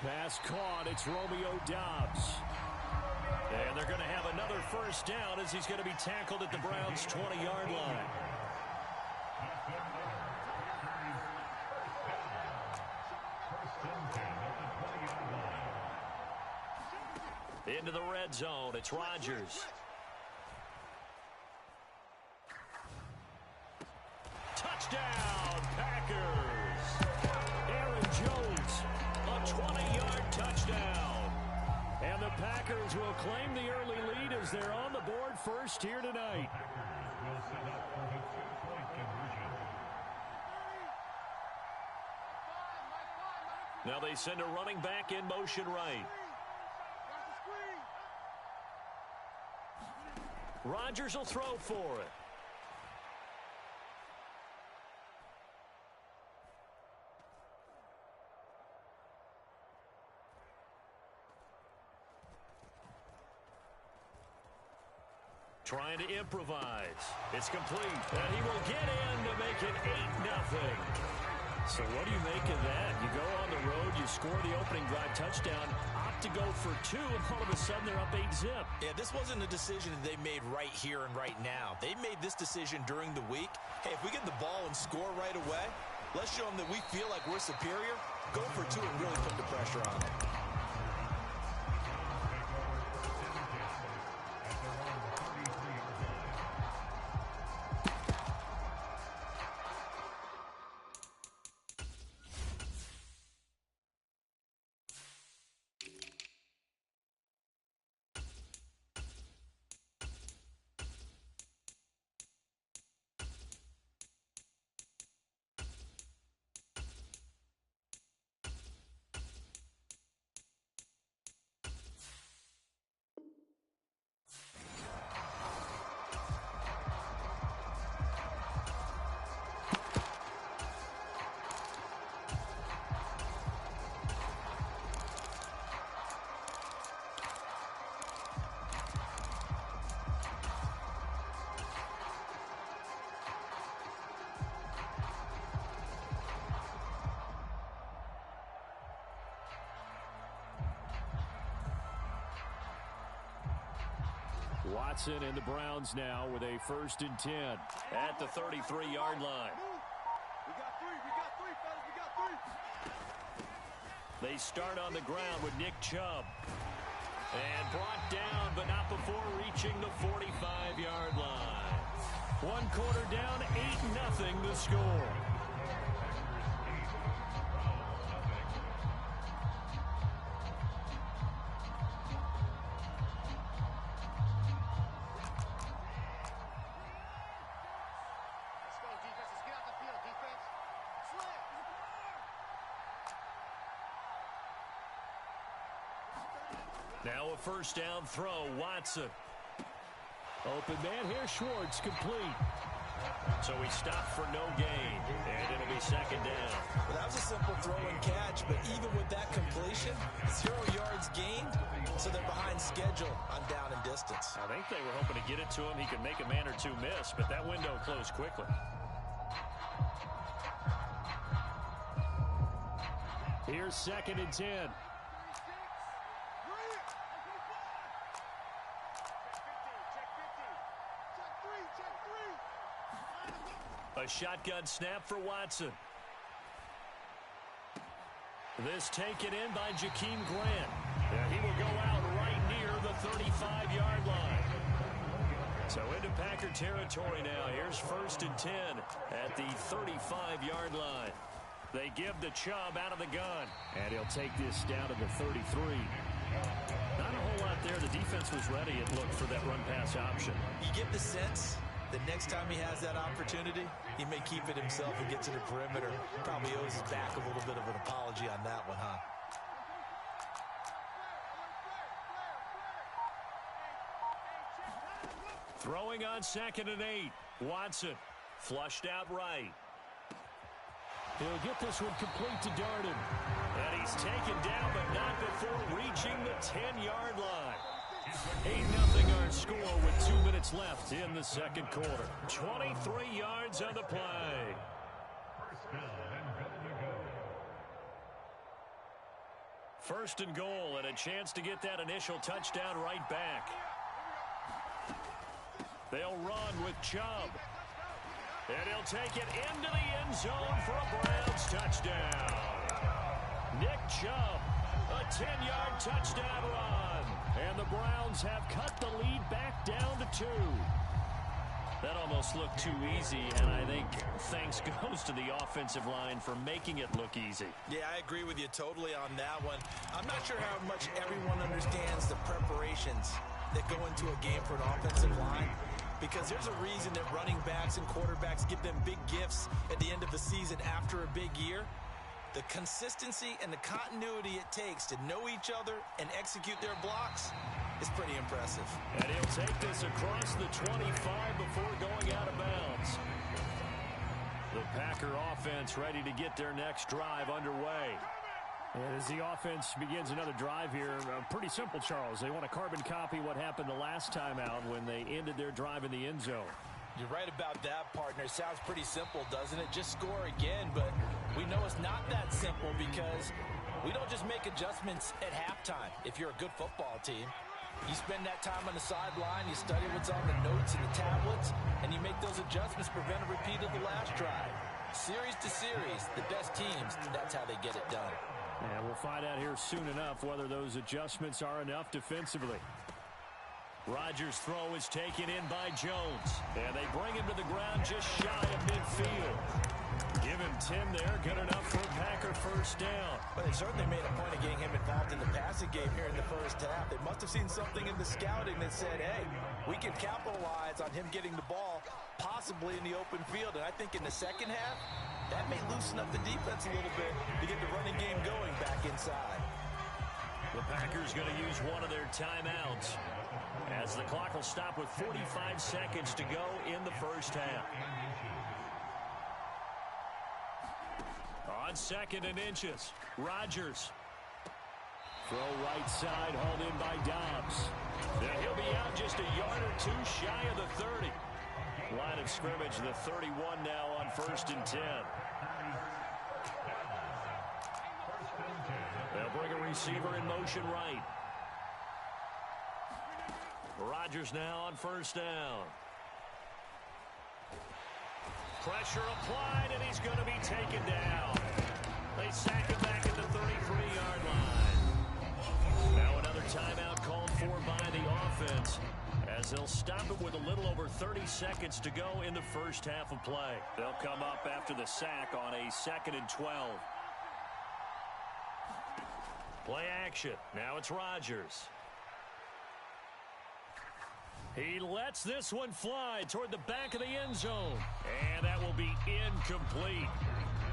Pass caught. It's Romeo Doubs. And they're going to have another first down as he's going to be tackled at the Browns' 20-yard line. Into the red zone. It's Rodgers. Touchdown, Packers. Aaron Jones, a 20-yard touchdown. And the Packers will claim the early lead as they're on the board first here tonight. Now they send a running back in motion right. Rodgers will throw for it. Trying to improvise. It's complete. And he will get in to make it 8-0. So what do you make of that? You go on the road, you score the opening drive touchdown, opt to go for 2, and all of a sudden they're up 8-0. Yeah, this wasn't a decision that they made right here and right now. They made this decision during the week. Hey, if we get the ball and score right away, let's show them that we feel like we're superior. Go for 2 and really put the pressure on them. Watson and the Browns now with a 1st and 10 at the 33-yard line. We got three, fellas, we got three. They start on the ground with Nick Chubb. And brought down, but not before reaching the 45-yard line. 1 quarter down, 8-0 the score. Now a 1st down throw, Watson. Open man here, Schwartz, complete. So he stopped for no gain, and it'll be 2nd down. Well, that was a simple throw and catch, but even with that completion, 0 yards gained, so they're behind schedule on down and distance. I think they were hoping to get it to him. He could make a man or two miss, but that window closed quickly. Here's 2nd and 10. A shotgun snap for Watson. This taken in by Jakeem Grant. And he will go out right near the 35-yard line. So into Packer territory now. Here's 1st and 10 at the 35-yard line. They give the Chubb out of the gun. And he'll take this down to the 33. Not a whole lot there. The defense was ready, it looked, for that run-pass option. You get the sense the next time he has that opportunity, he may keep it himself and get to the perimeter. Probably owes his back a little bit of an apology on that one, huh? Throwing on 2nd and 8. Watson flushed out right. He'll get this one complete to Darden. And he's taken down, but not before reaching the 10-yard line. 8-0 our score with 2 minutes left in the 2nd quarter. 23 yards on the play. First and goal, and a chance to get that initial touchdown right back. They'll run with Chubb. And he'll take it into the end zone for a Browns touchdown. Nick Chubb, a 10-yard touchdown run. And the Browns have cut the lead back down to 2. That almost looked too easy, and I think thanks goes to the offensive line for making it look easy. Yeah, I agree with you totally on that one. I'm not sure how much everyone understands the preparations that go into a game for an offensive line, because there's a reason that running backs and quarterbacks give them big gifts at the end of the season after a big year. The consistency and the continuity it takes to know each other and execute their blocks is pretty impressive. And he'll take this across the 25 before going out of bounds. The Packer offense ready to get their next drive underway. And as the offense begins another drive here, pretty simple, Charles. They want to carbon copy what happened the last time out when they ended their drive in the end zone. You're right about that, partner. Sounds pretty simple, doesn't it? Just score again, but we know it's not that simple because we don't just make adjustments at halftime if you're a good football team. You spend that time on the sideline, you study what's on the notes and the tablets, and you make those adjustments to prevent a repeat of the last drive. Series to series, the best teams, that's how they get it done. And we'll find out here soon enough whether those adjustments are enough defensively. Rodgers' throw is taken in by Jones. And they bring him to the ground just shy of midfield. Give him 10 there. Good enough for a Packer first down. But they certainly made a point of getting him involved in the passing game here in the first half. They must have seen something in the scouting that said, hey, we can capitalize on him getting the ball possibly in the open field. And I think in the second half, that may loosen up the defense a little bit to get the running game going back inside. The Packers going to use one of their timeouts as the clock will stop with 45 seconds to go in the first half. On 2nd and inches, Rodgers. Throw right side, hauled in by Dobbs. And he'll be out just a yard or two shy of the 30. Line of scrimmage, the 31 now on 1st and 10. They'll bring a receiver in motion right. Rodgers now on first down. Pressure applied, and he's going to be taken down. They sack him back at the 33-yard line. Now another timeout called for by the offense, as they'll stop it with a little over 30 seconds to go in the first half of play. They'll come up after the sack on a 2nd and 12. Play action. Now it's Rodgers. He lets this one fly toward the back of the end zone. And that will be incomplete.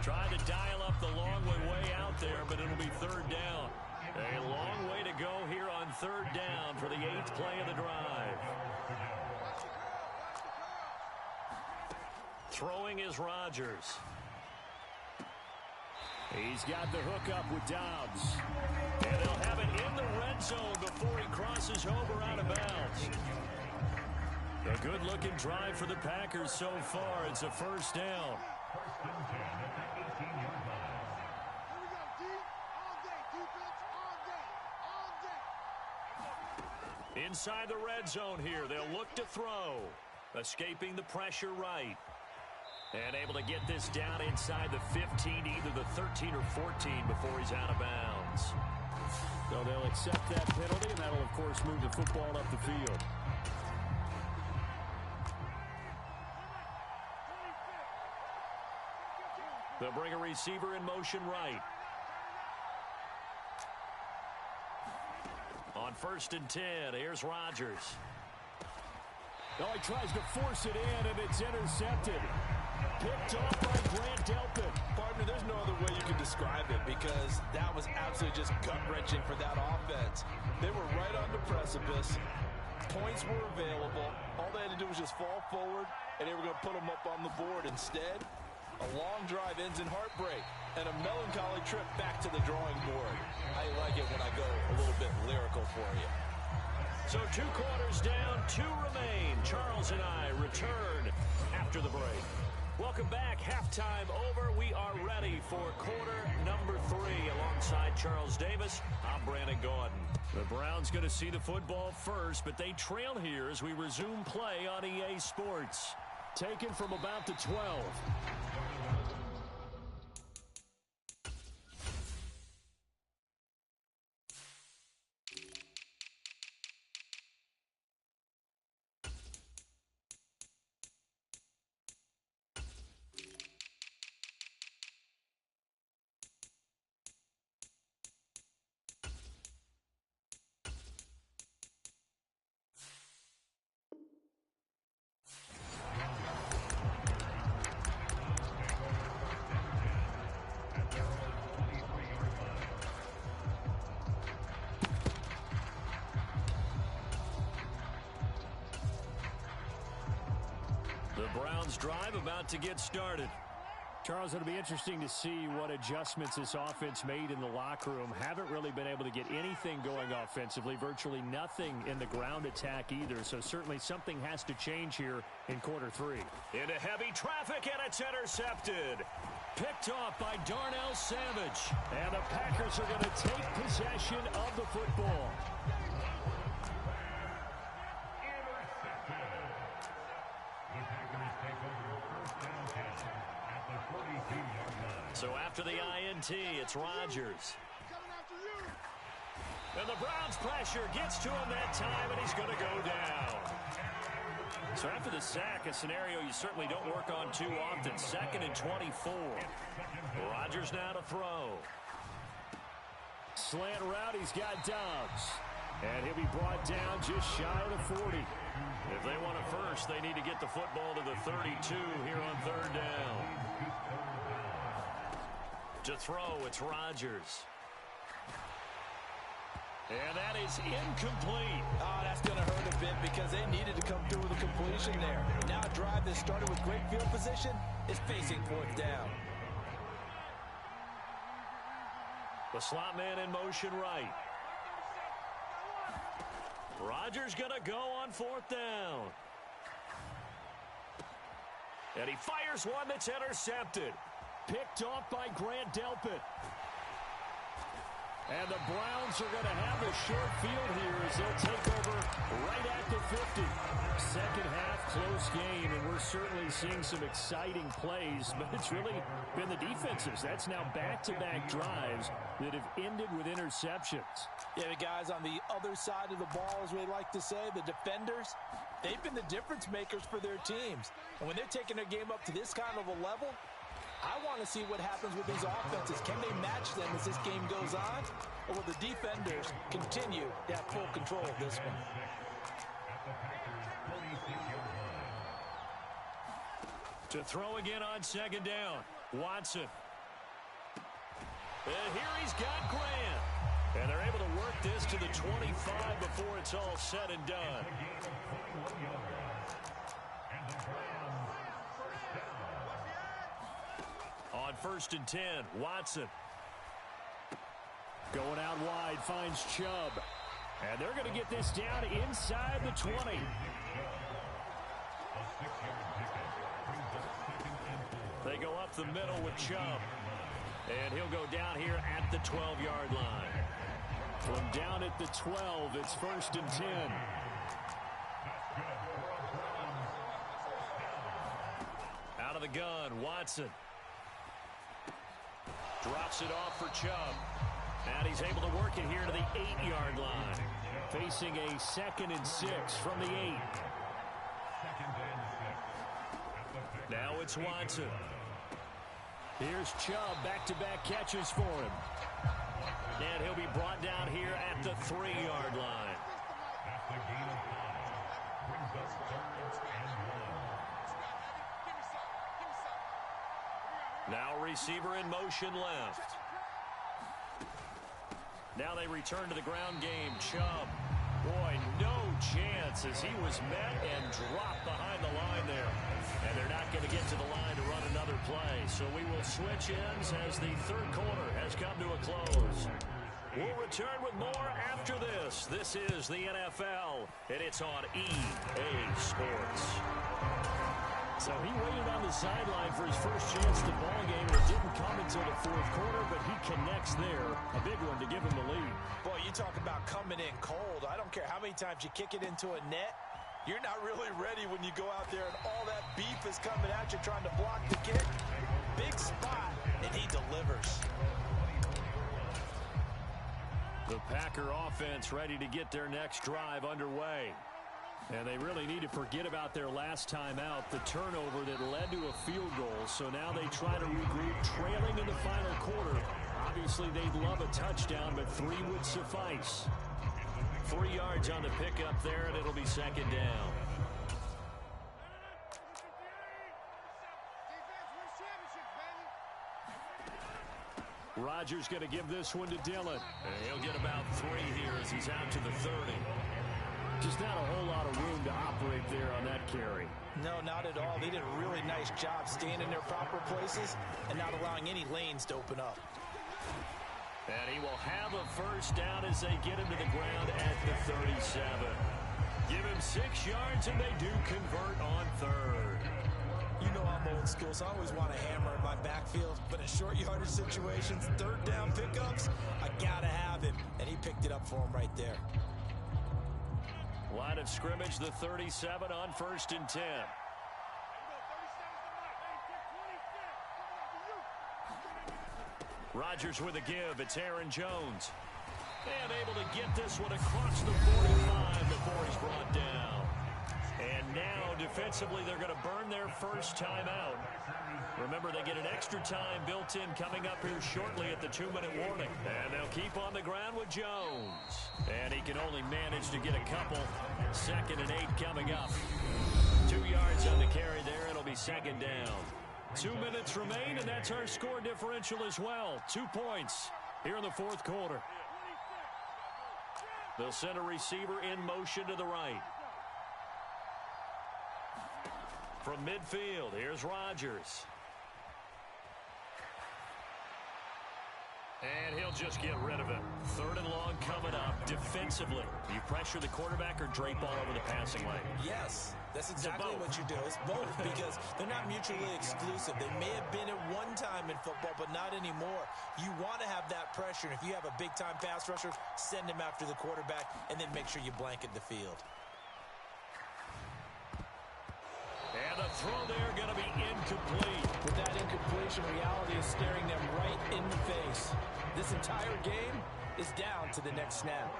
Tried to dial up the long way out there, but it'll be third down. A long way to go here on third down for the 8th play of the drive. Throwing is Rodgers. He's got the hook up with Dobbs. And they'll have it in the red zone before he crosses over out of bounds. A good-looking drive for the Packers so far. It's a first down. Inside the red zone here, they'll look to throw. Escaping the pressure right. And able to get this down inside the 15, either the 13 or 14 before he's out of bounds. So they'll accept that penalty, and that'll, of course, move the football up the field. They'll bring a receiver in motion right. On 1st and 10, here's Rodgers. Oh, he tries to force it in, and it's intercepted. Picked off by Grant Delpit. Partner, there's no other way you can describe it, because that was absolutely just gut-wrenching for that offense. They were right on the precipice. Points were available. All they had to do was just fall forward, and they were going to put them up on the board. Instead, a long drive ends in heartbreak and a melancholy trip back to the drawing board. I like it when I go a little bit lyrical for you. So 2 quarters down, 2 remain. Charles and I return after the break. Welcome back. Halftime over. We are ready for quarter number 3. Alongside Charles Davis, I'm Brandon Gordon. The Browns going to see the football first, but they trail here as we resume play on EA Sports. Taken from about the 12. Browns drive about to get started. Charles, it'll be interesting to see what adjustments this offense made in the locker room. Haven't really been able to get anything going offensively, virtually nothing in the ground attack either. So certainly something has to change here in quarter 3. Into heavy traffic, and it's intercepted. Picked off by Darnell Savage. And the Packers are going to take possession of the football. So after the INT, it's Rodgers. And the Browns pressure gets to him that time, and he's going to go down. So after the sack, a scenario you certainly don't work on too often. 2nd and 24. Rodgers now to throw. Slant route, he's got Dobbs. And he'll be brought down just shy of the 40. If they want a first, they need to get the football to the 32 here on 3rd down. To throw, it's Rodgers. And that is incomplete. Oh, that's going to hurt a bit because they needed to come through with a completion there. Now a drive that started with great field position is facing 4th down. The slot man in motion right. Rodgers going to go on 4th down. And he fires one that's intercepted. Picked off by Grant Delpit. And the Browns are going to have a short field here as they'll take over right at the 50. Second half, close game, and we're certainly seeing some exciting plays, but it's really been the defenses. That's now back-to-back drives that have ended with interceptions. Yeah, the guys on the other side of the ball, as we like to say, the defenders, they've been the difference makers for their teams. And when they're taking their game up to this kind of a level, I want to see what happens with these offenses. Can they match them as this game goes on? Or will the defenders continue to have full control of this one? To throw again on second down, Watson. And here he's got Grant. And they're able to work this to the 25 before it's all said and done. On 1st and 10, Watson. Going out wide, finds Chubb. And they're going to get this down inside the 20. They go up the middle with Chubb. And he'll go down here at the 12-yard line. From down at the 12, it's 1st and 10. Out of the gun, Watson. Drops it off for Chubb. And he's able to work it here to the 8-yard line. Facing a 2nd and 6 from the 8. Now it's Watson. Here's Chubb, back-to-back catches for him. And he'll be brought down here at the 3-yard line. Now receiver in motion left. Now they return to the ground game. Chubb. Boy, no chance as he was met and dropped behind the line there. And they're not going to get to the line to run another play. So we will switch ends as the third quarter has come to a close. We'll return with more after this. This is the NFL, and it's on EA Sports. So he waited on the sideline for his first chance at the ball game, and it didn't come until the fourth quarter, but he connects there. A big one to give him the lead. Boy, you talk about coming in cold. I don't care how many times you kick it into a net. You're not really ready when you go out there and all that beef is coming at you trying to block the kick. Big spot, and he delivers. The Packer offense ready to get their next drive underway. And they really need to forget about their last time out, the turnover that led to a field goal. So now they try to regroup, trailing in the final quarter. Obviously, they'd love a touchdown, but 3 would suffice. 3 yards on the pickup there, and it'll be second down. Rodgers going to give this one to Dillon. And he'll get about 3 here as he's out to the 30. Just not a whole lot of room to operate there on that carry. No, not at all. They did a really nice job staying in their proper places and not allowing any lanes to open up. And he will have a first down as they get him to the ground at the 37. Give him 6 yards, and they do convert on third. You know I'm old school, so I always want to hammer in my backfield. But in short yardage situations, third down pickups, I got to have him. And he picked it up for him right there. Line of scrimmage, the 37 on 1st and 10. Rodgers with a give. It's Aaron Jones. And able to get this one across the 45 before he's brought down. And now, defensively, they're going to burn their first time out. Remember, they get an extra time built in coming up here shortly at the 2-minute warning. And they'll keep on the ground with Jones. And he can only manage to get a couple. 2nd and 8 coming up. 2 yards on the carry there. It'll be second down. 2 minutes remain, and that's our score differential as well. 2 points here in the fourth quarter. They'll send a receiver in motion to the right. From midfield, here's Rodgers. And he'll just get rid of it. 3rd and long coming up defensively. You pressure the quarterback or drape all over the passing lane? Yes, that's exactly what you do. It's both because they're not mutually exclusive. They may have been at one time in football, but not anymore. You want to have that pressure. And if you have a big-time pass rusher, send him after the quarterback and then make sure you blanket the field. throw there going to be incomplete. With that incompletion, reality is staring them right in the face. This entire game is down to the next snap.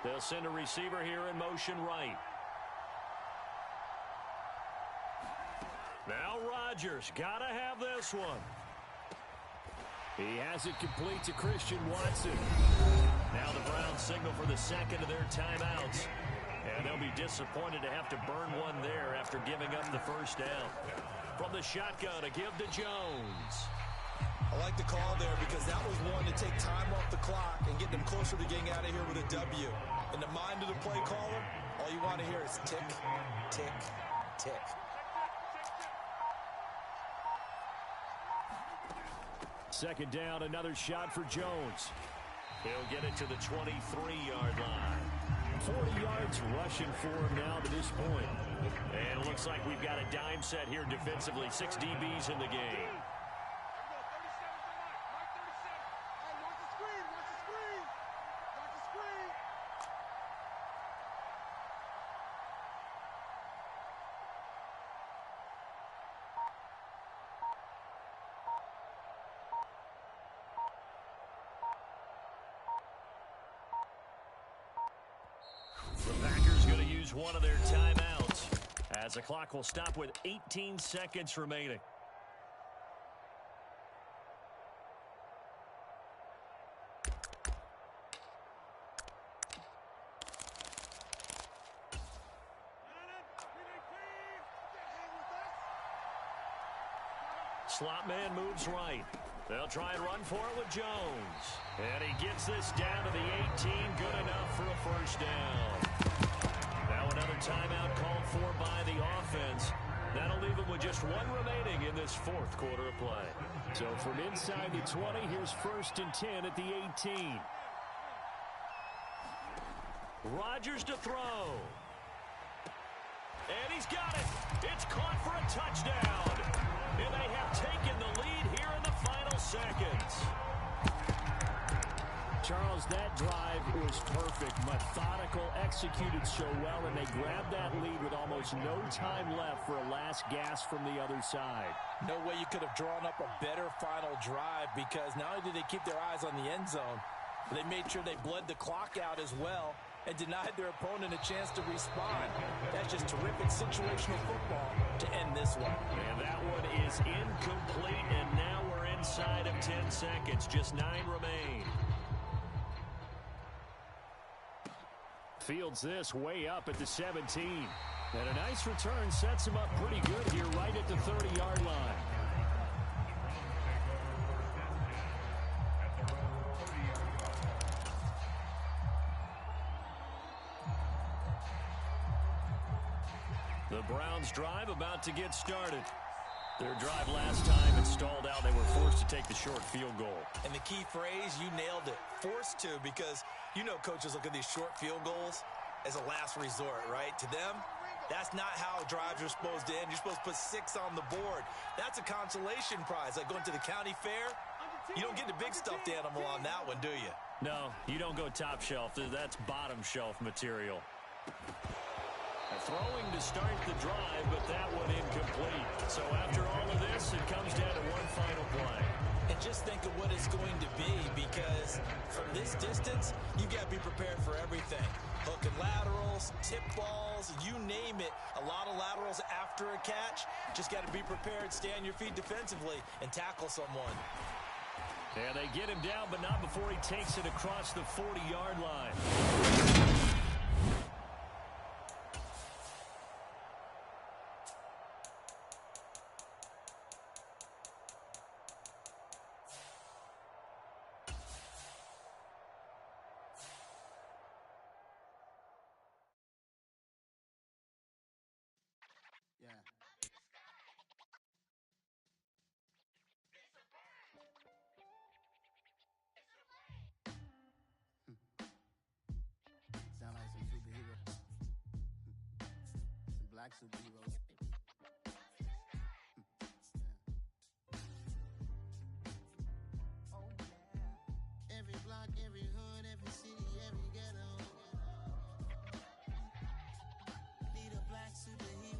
They'll send a receiver here in motion right. Now Rodgers, gotta have this one. He has it complete to Christian Watson. Now the Browns signal for the second of their timeouts. And they'll be disappointed to have to burn one there after giving up the first down. From the shotgun, a give to Jones. I like the call there because that was one to take time off the clock and get them closer to getting out of here with a W. In the mind of the play caller, all you want to hear is tick, tick, tick. Second down, another shot for Jones. He'll get it to the 23-yard line. 40 yards rushing for him now to this point. And it looks like we've got a dime set here defensively. 6 DBs in the game. The Packers going to use one of their timeouts as the clock will stop with 18 seconds remaining. Slot man moves right. They'll try and run for it with Jones. And he gets this down to the 18. Good enough for a first down. Now another timeout called for by the offense. That'll leave him with just one remaining in this fourth quarter of play. So from inside the 20, here's 1st and 10 at the 18. Rodgers to throw. And he's got it. It's caught for a touchdown. And they have taken the lead here in the final seconds. Charles, that drive was perfect. Methodical, executed so well, and they grabbed that lead with almost no time left for a last gasp from the other side. No way you could have drawn up a better final drive because not only did they keep their eyes on the end zone, they made sure they bled the clock out as well and denied their opponent a chance to respond. That's just terrific situational football to end this one. And that one is incomplete, and now we're inside of 10 seconds. Just 9 remain. Fields this way up at the 17. And a nice return sets him up pretty good here right at the 30-yard line. The Browns drive about to get started. Their drive last time it stalled out. They were forced to take the short field goal. And the key phrase, you nailed it. Forced to, because you know coaches look at these short field goals as a last resort, right? To them, that's not how drives are supposed to end. You're supposed to put 6 on the board. That's a consolation prize. Like going to the county fair, you don't get the big stuffed animal on that one, do you? No, you don't go top shelf. That's bottom shelf material. Throwing to start the drive, but that one incomplete. So after all of this, it comes down to one final play. And just think of what it's going to be, because from this distance, you got to be prepared for everything. Hook and laterals, tip balls, you name it. A lot of laterals after a catch. Just got to be prepared, stay on your feet defensively, and tackle someone. And they get him down, but not before he takes it across the 40-yard line. Black superheroes. Oh yeah. Every block, every hood, every city, every ghetto. Need a black superhero.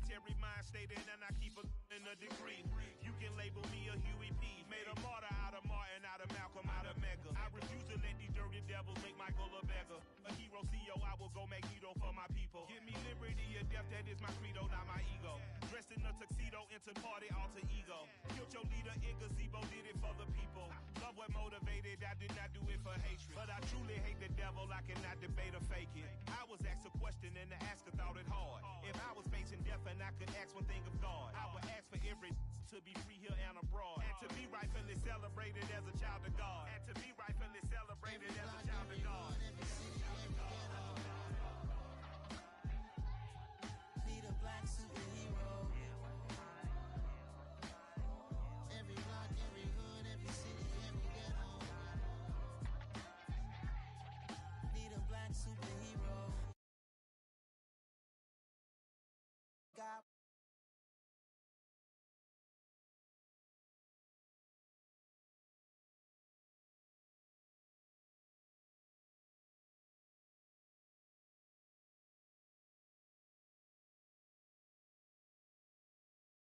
military mind state, and I keep in a degree. You can label me a Huey P. Made a martyr out of Martin, out of Malcolm, out of Mega. I refuse to let these dirty devils make Michael a beggar. A hero CEO, I will go Magneto for my people. Give me liberty or death, that is my credo, not my ego. Dressed in a tuxedo, into party, alter ego. Killed your leader in gazebo, did it for the people. Love what motivated, I did not do it for hatred. But I truly hate the devil, I cannot debate or fake it. I was asked a question and the asker thought it hard. If I was facing death and I could ask one thing of God, I would ask for every to be free here and abroad, and to be rightfully celebrated as a child of God, and to be rightfully celebrated as a child of God.